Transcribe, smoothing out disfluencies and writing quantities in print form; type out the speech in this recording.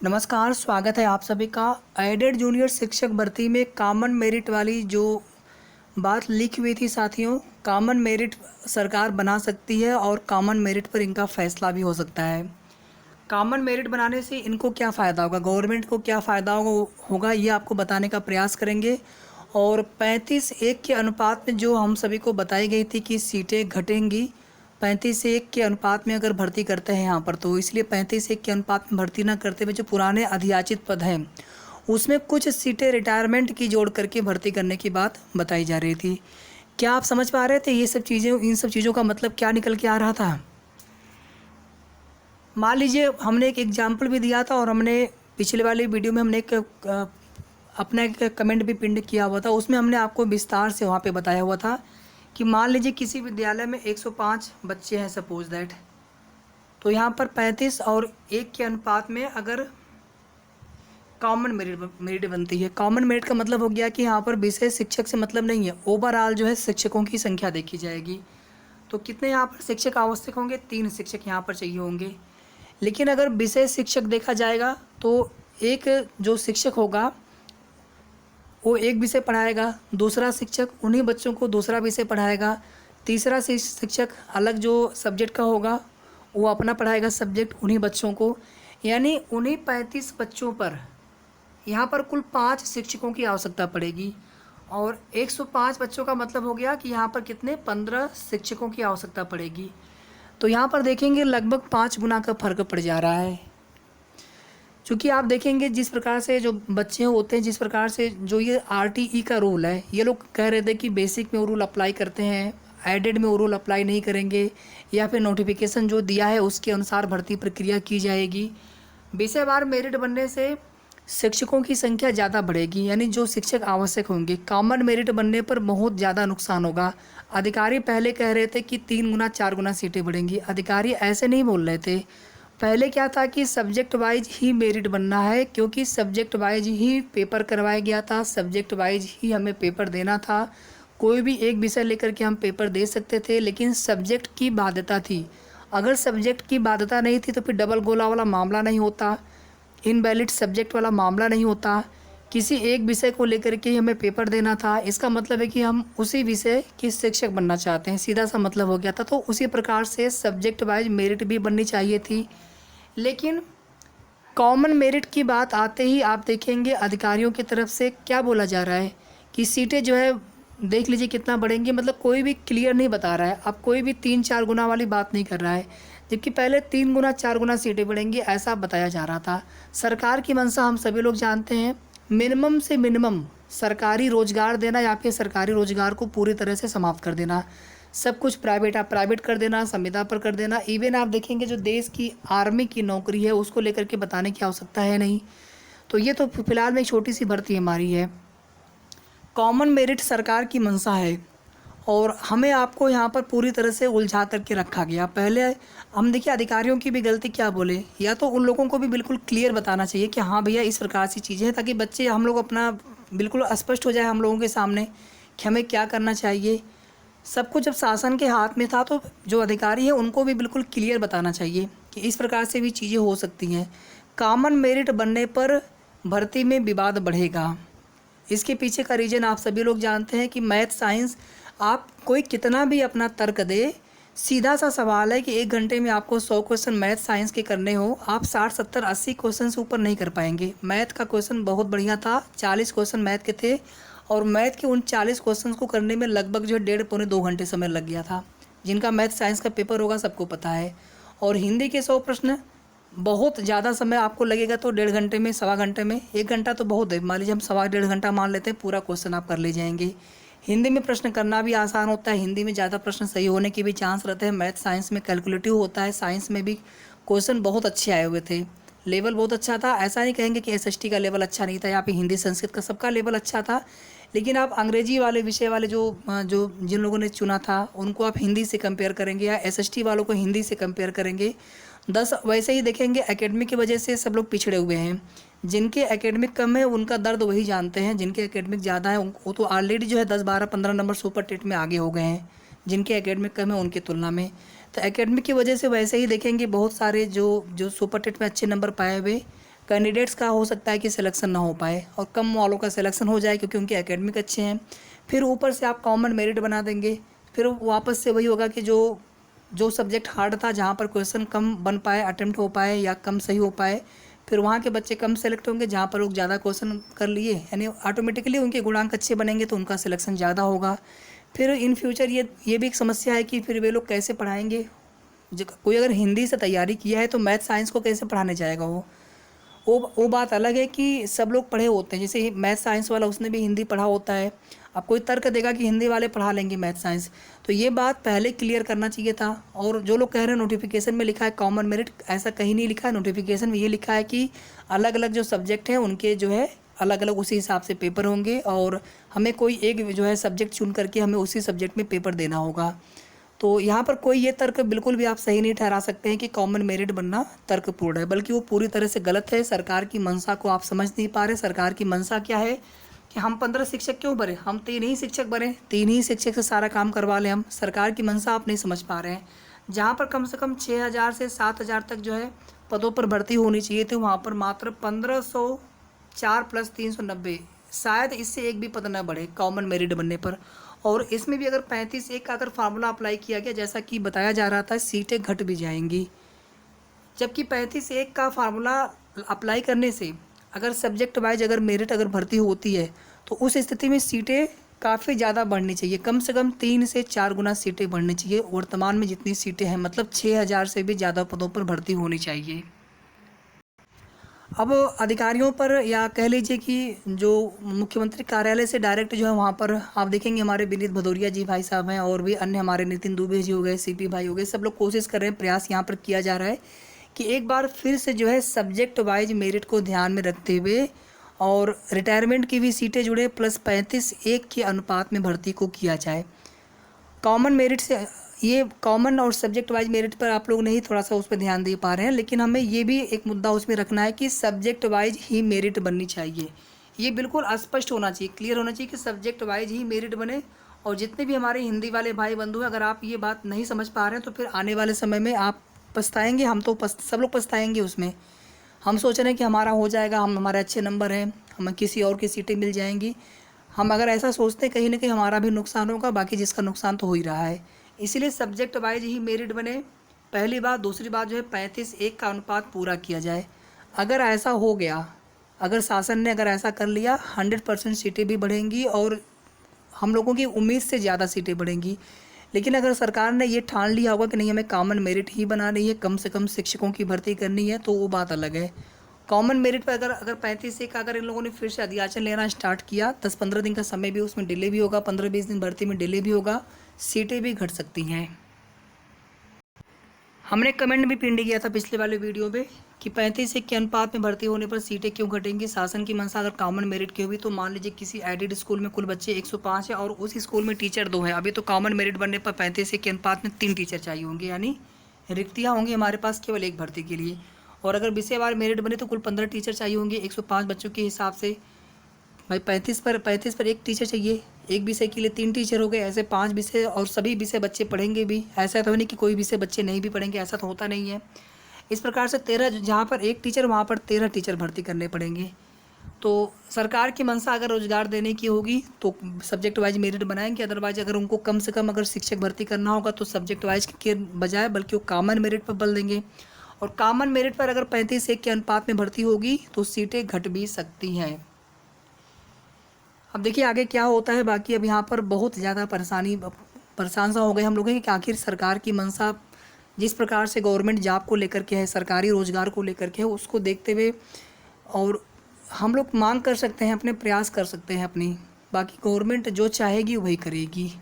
नमस्कार, स्वागत है आप सभी का। एडेड जूनियर शिक्षक भर्ती में कॉमन मेरिट वाली जो बात लिखी हुई थी साथियों, कॉमन मेरिट सरकार बना सकती है और कॉमन मेरिट पर इनका फैसला भी हो सकता है। कॉमन मेरिट बनाने से इनको क्या फ़ायदा होगा, गवर्नमेंट को क्या फ़ायदा होगा, ये आपको बताने का प्रयास करेंगे। और 35:1 के अनुपात में जो हम सभी को बताई गई थी कि सीटें घटेंगी, 35:1 के अनुपात में अगर भर्ती करते हैं यहाँ पर, तो इसलिए 35:1 के अनुपात में भर्ती ना करते हुए जो पुराने अधियाचित पद हैं उसमें कुछ सीटें रिटायरमेंट की जोड़ करके भर्ती करने की बात बताई जा रही थी। क्या आप समझ पा रहे थे ये सब चीज़ें, इन सब चीज़ों का मतलब क्या निकल के आ रहा था? मान लीजिए हमने एक एग्जाम्पल भी दिया था और हमने पिछले वाली वीडियो में हमने अपना एक कमेंट भी पिंड किया हुआ था, उसमें हमने आपको विस्तार से वहाँ पे बताया हुआ था कि मान लीजिए किसी विद्यालय में 105 बच्चे हैं सपोज दैट, तो यहाँ पर 35 और 1 के अनुपात में अगर कॉमन मेरिट बनती है। कॉमन मेरिट का मतलब हो गया कि यहाँ पर विशेष शिक्षक से मतलब नहीं है, ओवरऑल जो है शिक्षकों की संख्या देखी जाएगी। तो कितने यहाँ पर शिक्षक आवश्यक होंगे? 3 शिक्षक यहाँ पर चाहिए होंगे। लेकिन अगर विशेष शिक्षक देखा जाएगा तो एक जो शिक्षक होगा वो एक विषय पढ़ाएगा, दूसरा शिक्षक उन्हीं बच्चों को दूसरा विषय पढ़ाएगा, तीसरा शिक्षक अलग जो सब्जेक्ट का होगा वो अपना पढ़ाएगा सब्जेक्ट उन्हीं बच्चों को। यानी उन्हीं 35 बच्चों पर यहाँ पर कुल 5 शिक्षकों की आवश्यकता पड़ेगी। और 105 बच्चों का मतलब हो गया कि यहाँ पर कितने 15 शिक्षकों की आवश्यकता पड़ेगी। तो यहाँ पर देखेंगे लगभग 5 गुना का फर्क पड़ जा रहा है। क्योंकि आप देखेंगे जिस प्रकार से जो बच्चे होते हैं, जिस प्रकार से जो ये RTE का रूल है, ये लोग कह रहे थे कि बेसिक में वो रूल अप्लाई करते हैं, एडेड में वो रूल अप्लाई नहीं करेंगे, या फिर नोटिफिकेशन जो दिया है उसके अनुसार भर्ती प्रक्रिया की जाएगी। विषयवार मेरिट बनने से शिक्षकों की संख्या ज़्यादा बढ़ेगी, यानी जो शिक्षक आवश्यक होंगे। कॉमन मेरिट बनने पर बहुत ज़्यादा नुकसान होगा। अधिकारी पहले कह रहे थे कि 3 गुना 4 गुना सीटें बढ़ेंगी, अधिकारी ऐसे नहीं बोल रहे थे। पहले क्या था कि सब्जेक्ट वाइज ही मेरिट बनना है, क्योंकि सब्जेक्ट वाइज ही पेपर करवाया गया था, सब्जेक्ट वाइज ही हमें पेपर देना था। कोई भी एक विषय लेकर के हम पेपर दे सकते थे, लेकिन सब्जेक्ट की बाध्यता थी। अगर सब्जेक्ट की बाध्यता नहीं थी तो फिर डबल गोला वाला मामला नहीं होता, इनवैलिड सब्जेक्ट वाला मामला नहीं होता। किसी एक विषय को लेकर के ही हमें पेपर देना था, इसका मतलब है कि हम उसी विषय के शिक्षक बनना चाहते हैं, सीधा सा मतलब हो गया था। तो उसी प्रकार से सब्जेक्ट वाइज मेरिट भी बननी चाहिए थी। लेकिन कॉमन मेरिट की बात आते ही आप देखेंगे अधिकारियों की तरफ से क्या बोला जा रहा है कि सीटें जो है देख लीजिए कितना बढ़ेंगी, मतलब कोई भी क्लियर नहीं बता रहा है। अब कोई भी 3-4 गुना वाली बात नहीं कर रहा है, जबकि पहले 3 गुना 4 गुना सीटें बढ़ेंगी ऐसा बताया जा रहा था। सरकार की मंशा हम सभी लोग जानते हैं, मिनिमम से मिनिमम सरकारी रोजगार देना या फिर सरकारी रोजगार को पूरी तरह से समाप्त कर देना। सब कुछ प्राइवेट, आप प्राइवेट कर देना, संविदा पर कर देना। इवन आप देखेंगे जो देश की आर्मी की नौकरी है उसको लेकर के बताने की आवश्यकता है नहीं। तो ये तो फिलहाल में एक छोटी सी भर्ती हमारी है। कॉमन मेरिट सरकार की मंशा है और हमें आपको यहाँ पर पूरी तरह से उलझा करके रखा गया। पहले हम देखिए अधिकारियों की भी गलती क्या बोले, या तो उन लोगों को भी बिल्कुल क्लियर बताना चाहिए कि हाँ भैया इस प्रकार से चीज़ें हैं, ताकि बच्चे हम लोग अपना बिल्कुल स्पष्ट हो जाए हम लोगों के सामने कि हमें क्या करना चाहिए। सब कुछ जब शासन के हाथ में था तो जो अधिकारी है उनको भी बिल्कुल क्लियर बताना चाहिए कि इस प्रकार से भी चीज़ें हो सकती हैं। कॉमन मेरिट बनने पर भर्ती में विवाद बढ़ेगा। इसके पीछे का रीज़न आप सभी लोग जानते हैं कि मैथ साइंस, आप कोई कितना भी अपना तर्क दे, सीधा सा सवाल है कि 1 घंटे में आपको 100 क्वेश्चन मैथ साइंस के करने हो, आप 60 70 80 क्वेश्चन से ऊपर नहीं कर पाएंगे। मैथ का क्वेश्चन बहुत बढ़िया था, 40 क्वेश्चन मैथ के थे और मैथ के उन 40 क्वेश्चन को करने में लगभग जो है 1.5 पौने 2 घंटे समय लग गया था। जिनका मैथ साइंस का पेपर होगा सबको पता है। और हिंदी के 100 प्रश्न बहुत ज़्यादा समय आपको लगेगा, तो 1.5 घंटे में, सवा घंटे में, 1 घंटा तो बहुत है, मान लीजिए हम सवा 1.5 घंटा मान लेते हैं, पूरा क्वेश्चन आप कर ले जाएंगे। हिंदी में प्रश्न करना भी आसान होता है, हिंदी में ज़्यादा प्रश्न सही होने के भी चांस रहते हैं। मैथ साइंस में कैलकुलेटिव होता है, साइंस में भी क्वेश्चन बहुत अच्छे आए हुए थे, लेवल बहुत अच्छा था। ऐसा नहीं कहेंगे कि SST का लेवल अच्छा नहीं था, या फिर हिंदी संस्कृत का सबका लेवल अच्छा था। लेकिन आप अंग्रेजी वाले विषय वाले जो जिन लोगों ने चुना था उनको आप हिंदी से कंपेयर करेंगे, या SST वालों को हिंदी से कंपेयर करेंगे 10। वैसे ही देखेंगे एकेडमिक की वजह से सब लोग पिछड़े हुए हैं। जिनके एकेडमिक कम है उनका दर्द वही जानते हैं, जिनके एकेडमिक ज़्यादा है वो तो ऑलरेडी जो है 10 12 15 नंबर सुपर टेट में आगे हो गए हैं, जिनके एकेडमिक कम है उनकी तुलना में। तो एकेडमिक की वजह से वैसे ही देखेंगे बहुत सारे जो सुपर टेट में अच्छे नंबर पाए हुए कैंडिडेट्स का हो सकता है कि सिलेक्शन ना हो पाए और कम वालों का सिलेक्शन हो जाए क्योंकि उनके एकेडमिक अच्छे हैं। फिर ऊपर से आप कॉमन मेरिट बना देंगे, फिर वापस से वही होगा कि जो सब्जेक्ट हार्ड था, जहाँ पर क्वेश्चन कम बन पाए, अटेम्प्ट हो पाए या कम सही हो पाए, फिर वहाँ के बच्चे कम सेलेक्ट होंगे। जहाँ पर लोग ज़्यादा क्वेश्चन कर लिए, यानी ऑटोमेटिकली उनके गुणांक अच्छे बनेंगे तो उनका सिलेक्शन ज़्यादा होगा। फिर इन फ्यूचर ये भी एक समस्या है कि फिर वे लोग कैसे पढ़ाएंगे। कोई अगर हिंदी से तैयारी किया है तो मैथ साइंस को कैसे पढ़ाने जाएगा। वो बात अलग है कि सब लोग पढ़े होते हैं, जैसे मैथ साइंस वाला उसने भी हिंदी पढ़ा होता है। अब कोई तर्क देगा कि हिंदी वाले पढ़ा लेंगे मैथ साइंस, तो ये बात पहले क्लियर करना चाहिए था। और जो लोग कह रहे हैं नोटिफिकेशन में लिखा है कॉमन मेरिट, ऐसा कहीं नहीं लिखा है। नोटिफिकेशन में ये लिखा है कि अलग अलग जो सब्जेक्ट हैं उनके जो है अलग अलग उसी हिसाब से पेपर होंगे और हमें कोई एक जो है सब्जेक्ट चुन करके हमें उसी सब्जेक्ट में पेपर देना होगा। तो यहाँ पर कोई ये तर्क बिल्कुल भी आप सही नहीं ठहरा सकते हैं कि कॉमन मेरिट बनना तर्कपूर्ण है, बल्कि वो पूरी तरह से गलत है। सरकार की मंशा को आप समझ नहीं पा रहे। सरकार की मंशा क्या है कि हम 15 शिक्षक क्यों बने, हम 3 ही शिक्षक बने, 3 ही शिक्षक से सारा काम करवा लें हम। सरकार की मंशा आप नहीं समझ पा रहे हैं। जहाँ पर कम से कम 6,000 से 7,000 तक जो है पदों पर भर्ती होनी चाहिए थी, वहाँ पर मात्र 1504 + 390, शायद इससे एक भी पद न बढ़े कॉमन मेरिट बनने पर। और इसमें भी अगर 35(1) का अगर फार्मूला अप्लाई किया गया, जैसा कि बताया जा रहा था, सीटें घट भी जाएंगी। जबकि 35(1) का फार्मूला अप्लाई करने से अगर सब्जेक्ट वाइज अगर मेरिट अगर भर्ती होती है तो उस स्थिति में सीटें काफ़ी ज़्यादा बढ़नी चाहिए, कम से कम 3 से 4 गुना सीटें बढ़नी चाहिए। वर्तमान में जितनी सीटें हैं, मतलब 6,000 से भी ज़्यादा पदों पर भर्ती होनी चाहिए। अब अधिकारियों पर, या कह लीजिए कि जो मुख्यमंत्री कार्यालय से डायरेक्ट जो है वहाँ पर आप देखेंगे हमारे विनीत भदौरिया जी भाई साहब हैं और भी अन्य हमारे नितिन दुबे जी हो गए, सीपी भाई हो गए, सब लोग कोशिश कर रहे हैं, प्रयास यहाँ पर किया जा रहा है कि एक बार फिर से जो है सब्जेक्ट वाइज मेरिट को ध्यान में रखते हुए और रिटायरमेंट की भी सीटें जुड़े प्लस 35(1) के अनुपात में भर्ती को किया जाए। कॉमन मेरिट से, ये कॉमन और सब्जेक्ट वाइज मेरिट पर आप लोग नहीं थोड़ा सा उस पर ध्यान दे पा रहे हैं, लेकिन हमें ये भी एक मुद्दा उसमें रखना है कि सब्जेक्ट वाइज ही मेरिट बननी चाहिए। ये बिल्कुल स्पष्ट होना चाहिए, क्लियर होना चाहिए कि सब्जेक्ट वाइज ही मेरिट बने। और जितने भी हमारे हिंदी वाले भाई बंधु हैं, अगर आप ये बात नहीं समझ पा रहे हैं तो फिर आने वाले समय में आप पछताएंगे, हम तो सब लोग पछताएंगे उसमें। हम सोच रहे हैं कि हमारा हो जाएगा, हमारे अच्छे नंबर हैं, हमें किसी और की सीटें मिल जाएंगी। हम अगर ऐसा सोचते हैं कहीं ना कहीं हमारा भी नुकसान होगा, बाकी जिसका नुकसान तो हो ही रहा है। इसीलिए सब्जेक्ट वाइज ही मेरिट बने, पहली बात। दूसरी बात जो है 35(1) का अनुपात पूरा किया जाए। अगर ऐसा हो गया, अगर शासन ने अगर ऐसा कर लिया, 100% सीटें भी बढ़ेंगी और हम लोगों की उम्मीद से ज़्यादा सीटें बढ़ेंगी। लेकिन अगर सरकार ने ये ठान लिया होगा कि नहीं हमें कॉमन मेरिट ही बनानी है, कम से कम शिक्षकों की भर्ती करनी है, तो वो बात अलग है। कॉमन मेरिट पर अगर 35(1) का अगर इन लोगों ने फिर से अध्याचन लेना स्टार्ट किया, 10-15 दिन का समय भी उसमें डिले भी होगा, 15-20 दिन भर्ती में डिले भी होगा, सीटें भी घट सकती हैं। हमने कमेंट भी पिंड किया था पिछले वाले वीडियो में कि 35(1) के अनुपात में भर्ती होने पर सीटें क्यों घटेंगी। शासन की मंशा अगर कॉमन मेरिट की होगी तो मान लीजिए किसी एडेड स्कूल में कुल बच्चे 105 है और उस स्कूल में टीचर 2 हैं, अभी तो कॉमन मेरिट बनने पर 35(1) के अनुपात में 3 टीचर चाहिए होंगे, यानी रिक्तियाँ होंगी हमारे पास केवल एक भर्ती के लिए। और अगर विषयवार मेरिट बने तो कुल 15 टीचर चाहिए होंगे 105 बच्चों के हिसाब से। भाई 35 पर एक टीचर चाहिए, एक विषय के लिए 3 टीचर हो गए, ऐसे 5 विषय और सभी विषय बच्चे पढ़ेंगे भी। ऐसा तो नहीं कि कोई विषय बच्चे नहीं भी पढ़ेंगे, ऐसा तो होता नहीं है। इस प्रकार से 13, जहाँ पर एक टीचर वहाँ पर 13 टीचर भर्ती करने पड़ेंगे। तो सरकार की मंशा अगर रोजगार देने की होगी तो सब्जेक्ट वाइज मेरिट बनाएंगे, अदरवाइज अगर उनको कम से कम अगर शिक्षक भर्ती करना होगा तो सब्जेक्ट वाइज के बजाय बल्कि वो कॉमन मेरिट पर बल देंगे। और कॉमन मेरिट पर अगर 35(1) के अनुपात में भर्ती होगी तो सीटें घट भी सकती हैं। अब देखिए आगे क्या होता है। बाकी अब यहाँ पर बहुत ज़्यादा परेशान सा हो गए हम लोग कि आखिर सरकार की मंशा जिस प्रकार से गवर्नमेंट जॉब को लेकर के है, सरकारी रोजगार को लेकर के है, उसको देखते हुए और हम लोग मांग कर सकते हैं, अपने प्रयास कर सकते हैं अपनी, बाकी गवर्नमेंट जो चाहेगी वही करेगी।